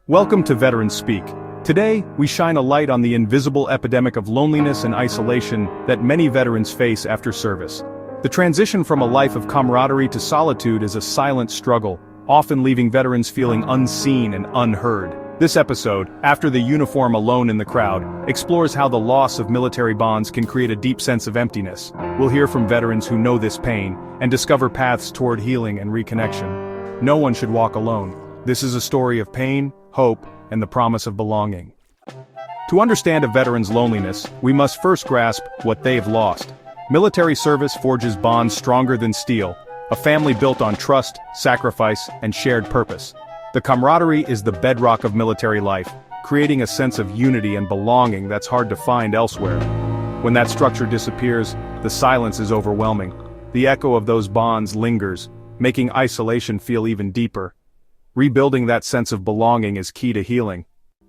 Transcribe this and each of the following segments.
Welcome to Veterans Speak. Today, we shine a light on the invisible epidemic of loneliness and isolation that many veterans face after service. The transition from a life of camaraderie to solitude is a silent struggle, often leaving veterans feeling unseen and unheard. This episode, After the Uniform Alone in the Crowd, explores how the loss of military bonds can create a deep sense of emptiness. We'll hear from veterans who know this pain and discover paths toward healing and reconnection. No one should walk alone. This is a story of pain, hope, and the promise of belonging. To understand a veteran's loneliness, we must first grasp what they've lost. Military service forges bonds stronger than steel, a family built on trust, sacrifice, and shared purpose. The camaraderie is the bedrock of military life, creating a sense of unity and belonging that's hard to find elsewhere. When that structure disappears, the silence is overwhelming. The echo of those bonds lingers, making isolation feel even deeper. Rebuilding that sense of belonging is key to healing.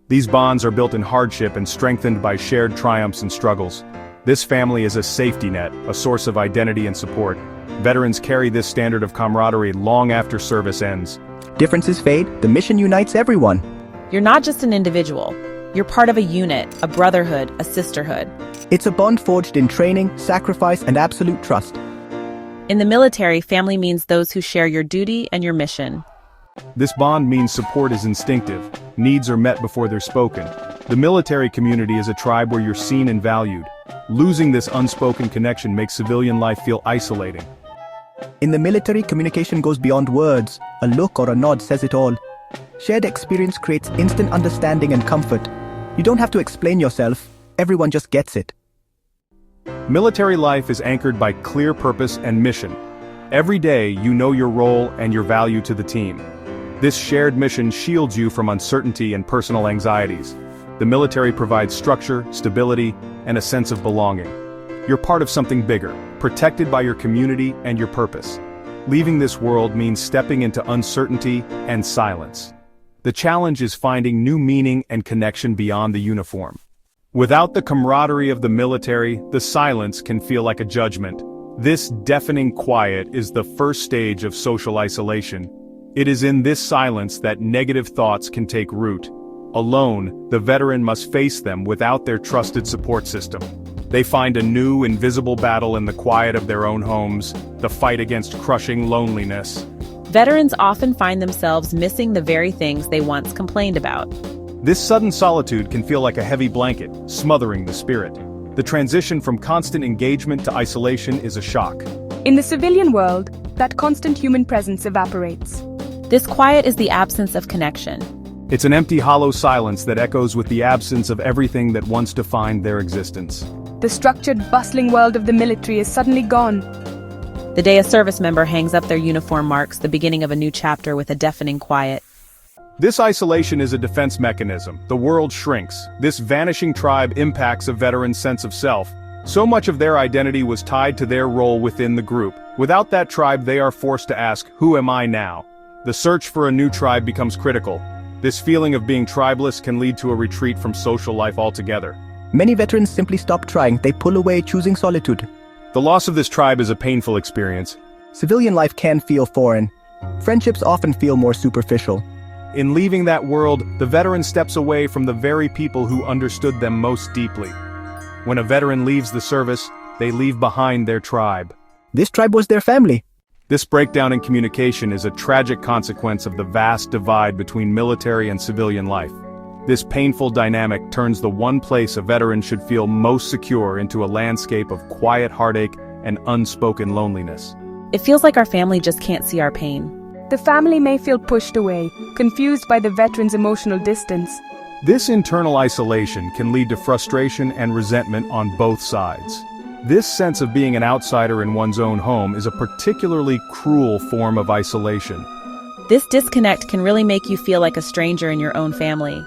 These bonds are built in hardship and strengthened by shared triumphs and struggles. This family is a safety net, a source of identity and support. Veterans carry this standard of camaraderie long after service ends. Differences fade, the mission unites everyone. You're not just an individual. You're part of a unit, a brotherhood, a sisterhood. It's a bond forged in training, sacrifice, and absolute trust. In the military, family means those who share your duty and your mission. This bond means support is instinctive, needs are met before they're spoken. The military community is a tribe where you're seen and valued. Losing this unspoken connection makes civilian life feel isolating. In the military, communication goes beyond words. A look or a nod says it all. Shared experience creates instant understanding and comfort. You don't have to explain yourself, everyone just gets it. Military life is anchored by clear purpose and mission. Every day you know your role and your value to the team. This shared mission shields you from uncertainty and personal anxieties. The military provides structure, stability, and a sense of belonging. You're part of something bigger, protected by your community and your purpose. Leaving this world means stepping into uncertainty and silence. The challenge is finding new meaning and connection beyond the uniform. Without the camaraderie of the military, the silence can feel like a judgment. This deafening quiet is the first stage of social isolation. It is in this silence that negative thoughts can take root. Alone, the veteran must face them without their trusted support system. They find a new, invisible battle in the quiet of their own homes, the fight against crushing loneliness. Veterans often find themselves missing the very things they once complained about. This sudden solitude can feel like a heavy blanket, smothering the spirit. The transition from constant engagement to isolation is a shock. In the civilian world, that constant human presence evaporates. This quiet is the absence of connection. It's an empty, hollow silence that echoes with the absence of everything that once defined their existence. The structured, bustling world of the military is suddenly gone. The day a service member hangs up their uniform marks the beginning of a new chapter with a deafening quiet. This isolation is a defense mechanism. The world shrinks. This vanishing tribe impacts a veteran's sense of self. So much of their identity was tied to their role within the group. Without that tribe, they are forced to ask, who am I now? The search for a new tribe becomes critical. This feeling of being tribeless can lead to a retreat from social life altogether. Many veterans simply stop trying, they pull away, choosing solitude. The loss of this tribe is a painful experience. Civilian life can feel foreign. Friendships often feel more superficial. In leaving that world, the veteran steps away from the very people who understood them most deeply. When a veteran leaves the service, they leave behind their tribe. This tribe was their family. This breakdown in communication is a tragic consequence of the vast divide between military and civilian life. This painful dynamic turns the one place a veteran should feel most secure into a landscape of quiet heartache and unspoken loneliness. It feels like our family just can't see our pain. The family may feel pushed away, confused by the veteran's emotional distance. This internal isolation can lead to frustration and resentment on both sides. This sense of being an outsider in one's own home is a particularly cruel form of isolation. This disconnect can really make you feel like a stranger in your own family.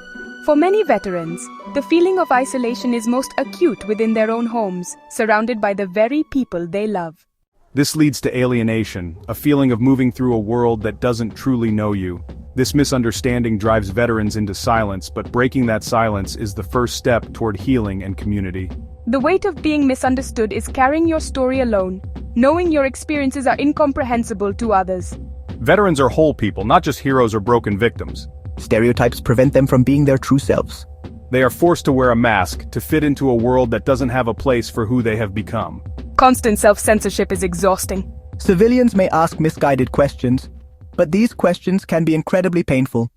For many veterans, the feeling of isolation is most acute within their own homes, surrounded by the very people they love. This leads to alienation, a feeling of moving through a world that doesn't truly know you. This misunderstanding drives veterans into silence, but breaking that silence is the first step toward healing and community. The weight of being misunderstood is carrying your story alone, knowing your experiences are incomprehensible to others. Veterans are whole people, not just heroes or broken victims. Stereotypes prevent them from being their true selves. They are forced to wear a mask to fit into a world that doesn't have a place for who they have become. Constant self-censorship is exhausting. Civilians may ask misguided questions, but these questions can be incredibly painful.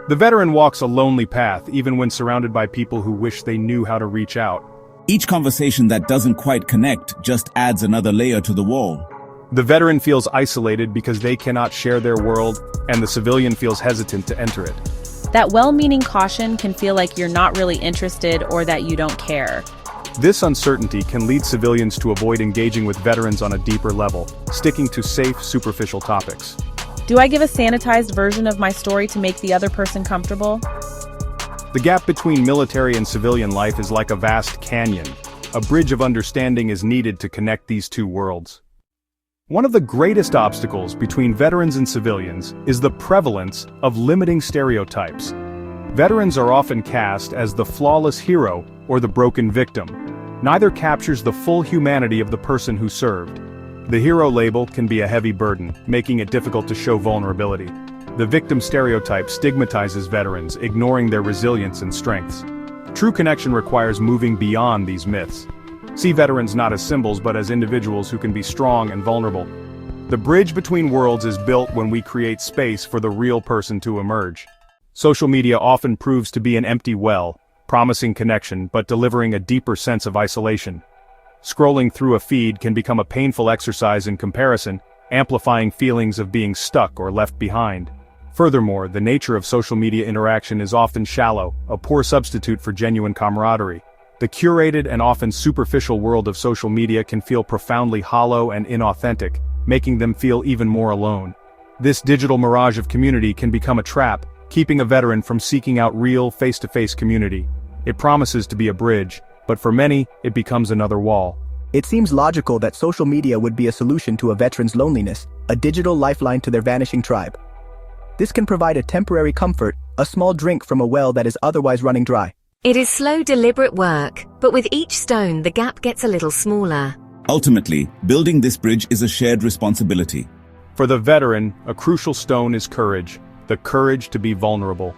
The veteran walks a lonely path even when surrounded by people who wish they knew how to reach out. Each conversation that doesn't quite connect just adds another layer to the wall. The veteran feels isolated because they cannot share their world, and the civilian feels hesitant to enter it. That well-meaning caution can feel like you're not really interested or that you don't care. This uncertainty can lead civilians to avoid engaging with veterans on a deeper level, sticking to safe, superficial topics. Do I give a sanitized version of my story to make the other person comfortable? The gap between military and civilian life is like a vast canyon. A bridge of understanding is needed to connect these two worlds. One of the greatest obstacles between veterans and civilians is the prevalence of limiting stereotypes. Veterans are often cast as the flawless hero or the broken victim. Neither captures the full humanity of the person who served. The hero label can be a heavy burden, making it difficult to show vulnerability. The victim stereotype stigmatizes veterans, ignoring their resilience and strengths. True connection requires moving beyond these myths. See veterans not as symbols but as individuals who can be strong and vulnerable. The bridge between worlds is built when we create space for the real person to emerge. Social media often proves to be an empty well, promising connection but delivering a deeper sense of isolation. Scrolling through a feed can become a painful exercise in comparison, amplifying feelings of being stuck or left behind. Furthermore, the nature of social media interaction is often shallow, a poor substitute for genuine camaraderie. The curated and often superficial world of social media can feel profoundly hollow and inauthentic, making them feel even more alone. This digital mirage of community can become a trap, keeping a veteran from seeking out real, face-to-face community. It promises to be a bridge, but for many, it becomes another wall. It seems logical that social media would be a solution to a veteran's loneliness, a digital lifeline to their vanishing tribe. This can provide a temporary comfort, a small drink from a well that is otherwise running dry. It is slow, deliberate work, but with each stone, the gap gets a little smaller. Ultimately, building this bridge is a shared responsibility. For the veteran, a crucial stone is courage, the courage to be vulnerable.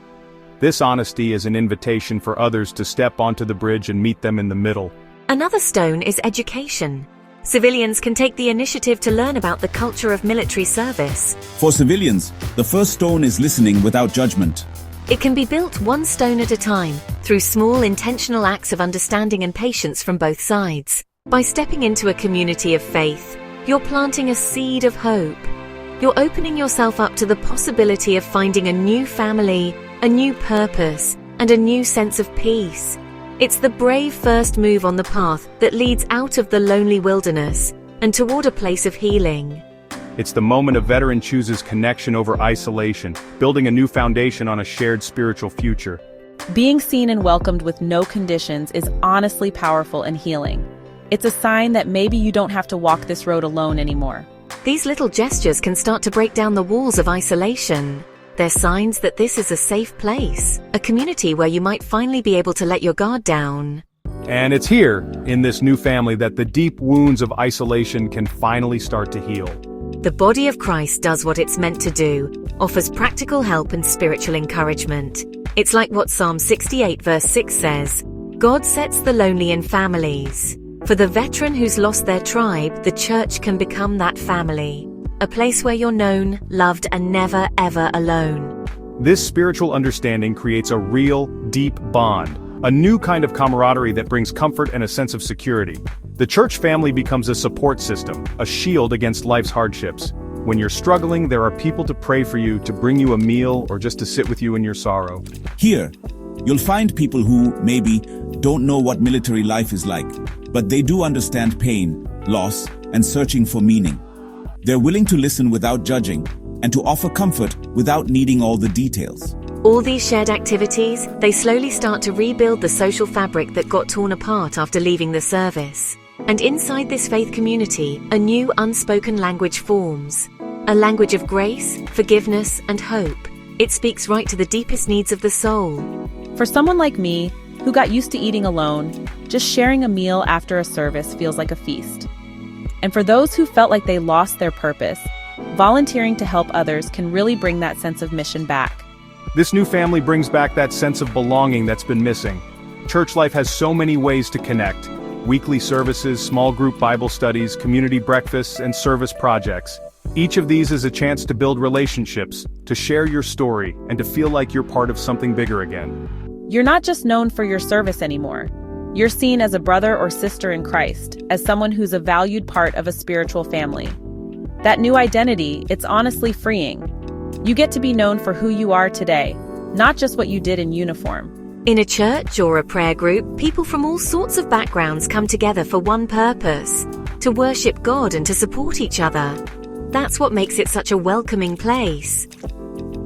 This honesty is an invitation for others to step onto the bridge and meet them in the middle. Another stone is education. Civilians can take the initiative to learn about the culture of military service. For civilians, the first stone is listening without judgment. It can be built one stone at a time, through small intentional acts of understanding and patience from both sides. By stepping into a community of faith, you're planting a seed of hope. You're opening yourself up to the possibility of finding a new family, a new purpose, and a new sense of peace. It's the brave first move on the path that leads out of the lonely wilderness and toward a place of healing. It's the moment a veteran chooses connection over isolation, building a new foundation on a shared spiritual future. Being seen and welcomed with no conditions is honestly powerful and healing. It's a sign that maybe you don't have to walk this road alone anymore. These little gestures can start to break down the walls of isolation. They're signs that this is a safe place, a community where you might finally be able to let your guard down. And it's here, in this new family, that the deep wounds of isolation can finally start to heal. The body of Christ does what it's meant to do, offers practical help and spiritual encouragement. It's like what Psalm 68 verse 6 says, God sets the lonely in families. For the veteran who's lost their tribe, the church can become that family. A place where you're known, loved, and never ever alone. This spiritual understanding creates a real, deep bond, a new kind of camaraderie that brings comfort and a sense of security. The church family becomes a support system, a shield against life's hardships. When you're struggling, there are people to pray for you, to bring you a meal, or just to sit with you in your sorrow. Here, you'll find people who, maybe, don't know what military life is like, but they do understand pain, loss, and searching for meaning. They're willing to listen without judging, and to offer comfort without needing all the details. All these shared activities, they slowly start to rebuild the social fabric that got torn apart after leaving the service. And inside this faith community, a new unspoken language forms. A language of grace, forgiveness, and hope. It speaks right to the deepest needs of the soul. For someone like me, who got used to eating alone, just sharing a meal after a service feels like a feast. And for those who felt like they lost their purpose, volunteering to help others can really bring that sense of mission back. This new family brings back that sense of belonging that's been missing. Church life has so many ways to connect. Weekly services, small group Bible studies, community breakfasts, and service projects. Each of these is a chance to build relationships, to share your story, and to feel like you're part of something bigger again. You're not just known for your service anymore. You're seen as a brother or sister in Christ, as someone who's a valued part of a spiritual family. That new identity, it's honestly freeing. You get to be known for who you are today, not just what you did in uniform. In a church or a prayer group, people from all sorts of backgrounds come together for one purpose: to worship God and to support each other. That's what makes it such a welcoming place.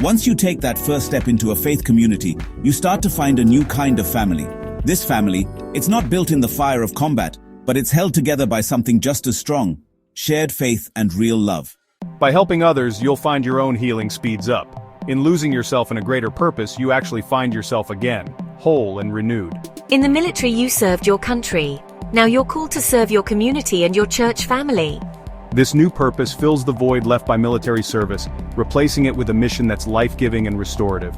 Once you take that first step into a faith community, you start to find a new kind of family. This family, it's not built in the fire of combat, but it's held together by something just as strong: shared faith and real love. By helping others, you'll find your own healing speeds up. In losing yourself in a greater purpose, you actually find yourself again, whole and renewed. In the military, you served your country. Now you're called to serve your community and your church family. This new purpose fills the void left by military service, replacing it with a mission that's life-giving and restorative.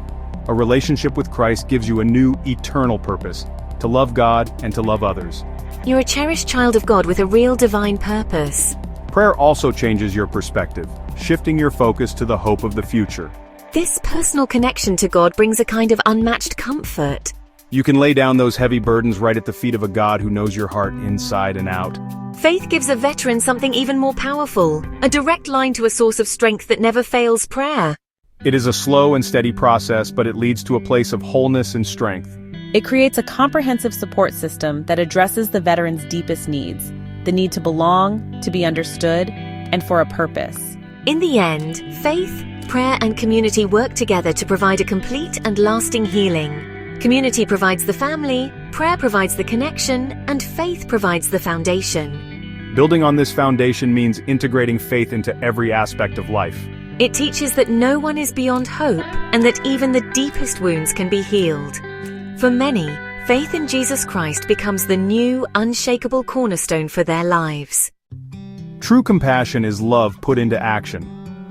A relationship with Christ gives you a new, eternal purpose: to love God and to love others. You're a cherished child of God with a real divine purpose. Prayer also changes your perspective, shifting your focus to the hope of the future. This personal connection to God brings a kind of unmatched comfort. You can lay down those heavy burdens right at the feet of a God who knows your heart inside and out. Faith gives a veteran something even more powerful: a direct line to a source of strength that never fails: prayer. It is a slow and steady process, but it leads to a place of wholeness and strength. It creates a comprehensive support system that addresses the veteran's deepest needs: the need to belong, to be understood, and for a purpose. In the end, faith, prayer, and community work together to provide a complete and lasting healing. Community provides the family, prayer provides the connection, and faith provides the foundation. Building on this foundation means integrating faith into every aspect of life. It teaches that no one is beyond hope, and that even the deepest wounds can be healed. For many, faith in Jesus Christ becomes the new, unshakable cornerstone for their lives. True compassion is love put into action,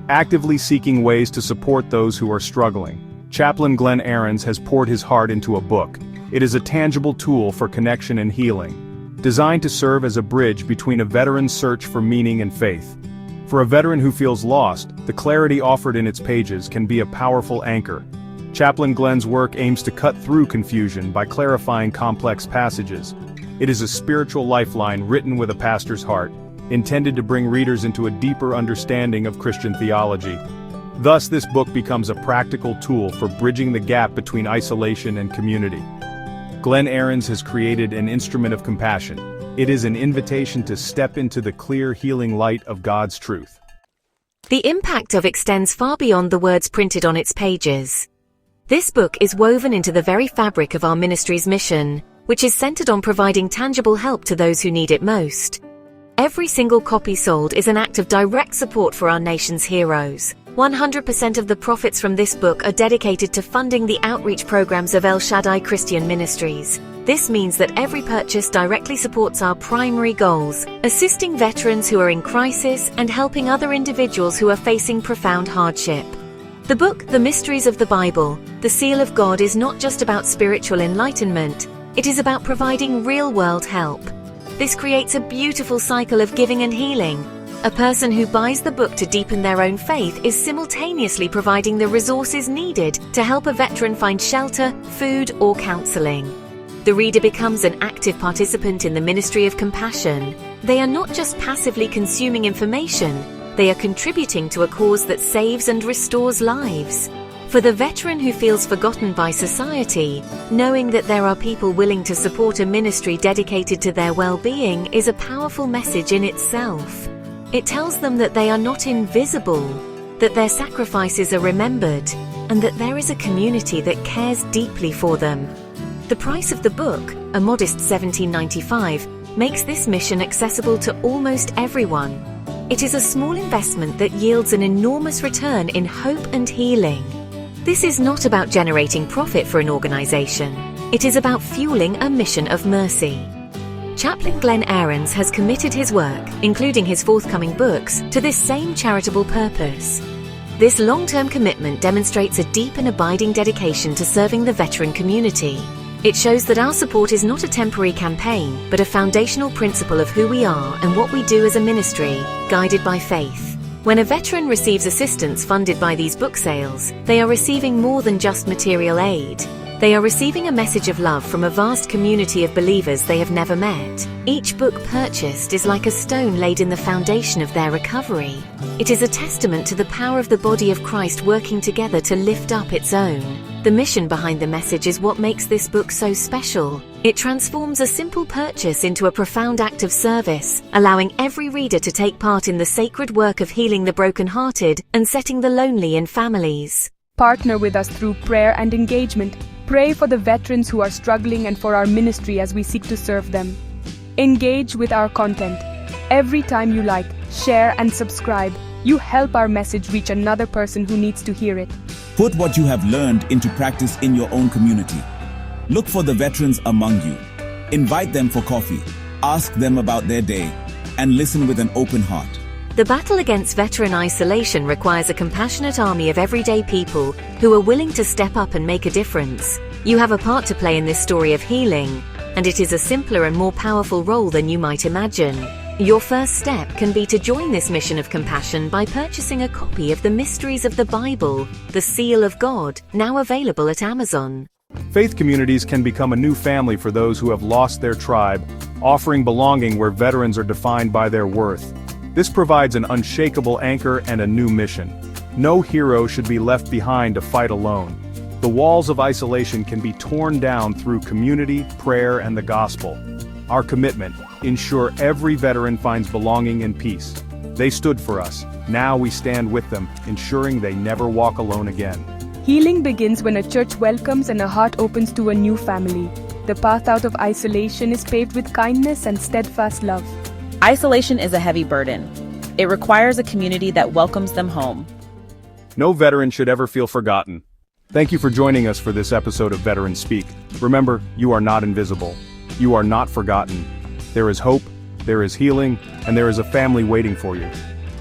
actively seeking ways to support those who are struggling. Chaplain Glenn Ahrens has poured his heart into a book. It is a tangible tool for connection and healing, designed to serve as a bridge between a veteran's search for meaning and faith. For a veteran who feels lost, the clarity offered in its pages can be a powerful anchor. Chaplain Glenn's work aims to cut through confusion by clarifying complex passages. It is a spiritual lifeline written with a pastor's heart, intended to bring readers into a deeper understanding of Christian theology. Thus, this book becomes a practical tool for bridging the gap between isolation and community. Glenn Ahrens has created an instrument of compassion. It is an invitation to step into the clear, healing light of God's truth. The impact of it extends far beyond the words printed on its pages. This book is woven into the very fabric of our ministry's mission, which is centered on providing tangible help to those who need it most. Every single copy sold is an act of direct support for our nation's heroes. 100% of the profits from this book are dedicated to funding the outreach programs of El Shaddai Christian Ministries. This means that every purchase directly supports our primary goals: assisting veterans who are in crisis and helping other individuals who are facing profound hardship. The book, The Mysteries of the Bible, The Seal of God, is not just about spiritual enlightenment. It is about providing real-world help. This creates a beautiful cycle of giving and healing. A person who buys the book to deepen their own faith is simultaneously providing the resources needed to help a veteran find shelter, food, or counseling. The reader becomes an active participant in the ministry of compassion. They are not just passively consuming information, they are contributing to a cause that saves and restores lives. For the veteran who feels forgotten by society, knowing that there are people willing to support a ministry dedicated to their well-being is a powerful message in itself. It tells them that they are not invisible, that their sacrifices are remembered, and that there is a community that cares deeply for them. The price of the book, a modest $17.95, makes this mission accessible to almost everyone. It is a small investment that yields an enormous return in hope and healing. This is not about generating profit for an organization. It is about fueling a mission of mercy. Chaplain Glenn Ahrens has committed his work, including his forthcoming books, to this same charitable purpose. This long-term commitment demonstrates a deep and abiding dedication to serving the veteran community. It shows that our support is not a temporary campaign, but a foundational principle of who we are and what we do as a ministry, guided by faith. When a veteran receives assistance funded by these book sales, they are receiving more than just material aid. They are receiving a message of love from a vast community of believers they have never met. Each book purchased is like a stone laid in the foundation of their recovery. It is a testament to the power of the body of Christ working together to lift up its own. The mission behind the message is what makes this book so special. It transforms a simple purchase into a profound act of service, allowing every reader to take part in the sacred work of healing the brokenhearted and setting the lonely in families. Partner with us through prayer and engagement. Pray for the veterans who are struggling and for our ministry as we seek to serve them. Engage with our content. Every time you like, share, and subscribe, you help our message reach another person who needs to hear it. Put what you have learned into practice in your own community. Look for the veterans among you. Invite them for coffee. Ask them about their day. And listen with an open heart. The battle against veteran isolation requires a compassionate army of everyday people who are willing to step up and make a difference. You have a part to play in this story of healing, and it is a simpler and more powerful role than you might imagine. Your first step can be to join this mission of compassion by purchasing a copy of The Mysteries of the Bible, The Seal of God, now available at Amazon. Faith communities can become a new family for those who have lost their tribe, offering belonging where veterans are defined by their worth. This provides an unshakable anchor and a new mission. No hero should be left behind to fight alone. The walls of isolation can be torn down through community, prayer, and the gospel. Our commitment: ensure every veteran finds belonging and peace. They stood for us. Now we stand with them, ensuring they never walk alone again. Healing begins when a church welcomes and a heart opens to a new family. The path out of isolation is paved with kindness and steadfast love. Isolation is a heavy burden. It requires a community that welcomes them home. No veteran should ever feel forgotten. Thank you for joining us for this episode of Veterans Speak. Remember, you are not invisible. You are not forgotten. There is hope, there is healing, and there is a family waiting for you.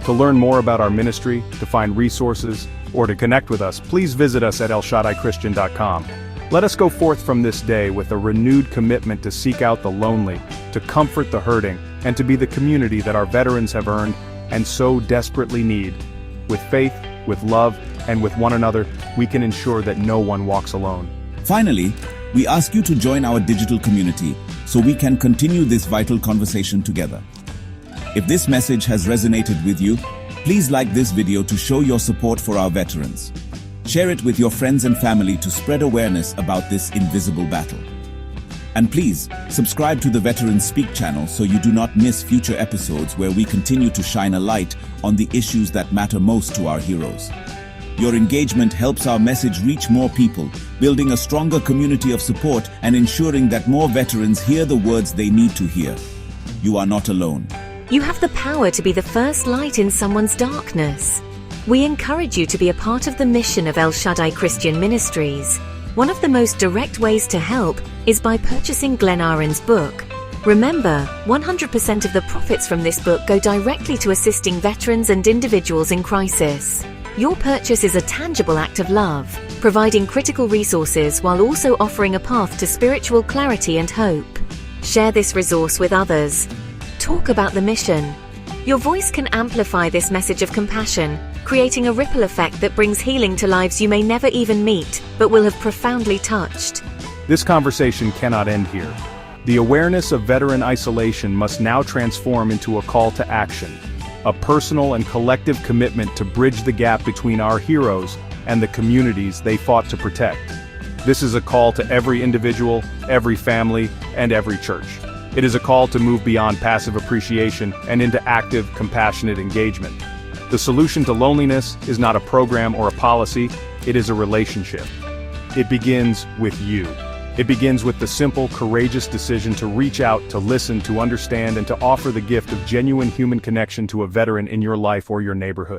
To learn more about our ministry, to find resources, or to connect with us, please visit us at elshaddaichristian.com. Let us go forth from this day with a renewed commitment to seek out the lonely, to comfort the hurting, and to be the community that our veterans have earned and so desperately need. With faith, with love, and with one another, we can ensure that no one walks alone. Finally, we ask you to join our digital community so we can continue this vital conversation together. If this message has resonated with you, please like this video to show your support for our veterans. Share it with your friends and family to spread awareness about this invisible battle. And please, subscribe to the Veterans Speak channel so you do not miss future episodes where we continue to shine a light on the issues that matter most to our heroes. Your engagement helps our message reach more people, building a stronger community of support and ensuring that more veterans hear the words they need to hear. You are not alone. You have the power to be the first light in someone's darkness. We encourage you to be a part of the mission of El Shaddai Christian Ministries. One of the most direct ways to help is by purchasing Glenn Aaron's book. Remember, 100% of the profits from this book go directly to assisting veterans and individuals in crisis. Your purchase is a tangible act of love, providing critical resources while also offering a path to spiritual clarity and hope. Share this resource with others. Talk about the mission. Your voice can amplify this message of compassion, creating a ripple effect that brings healing to lives you may never even meet, but will have profoundly touched. This conversation cannot end here. The awareness of veteran isolation must now transform into a call to action, a personal and collective commitment to bridge the gap between our heroes and the communities they fought to protect. This is a call to every individual, every family, and every church. It is a call to move beyond passive appreciation and into active, compassionate engagement. The solution to loneliness is not a program or a policy, it is a relationship. It begins with you. It begins with the simple, courageous decision to reach out, to listen, to understand, and to offer the gift of genuine human connection to a veteran in your life or your neighborhood.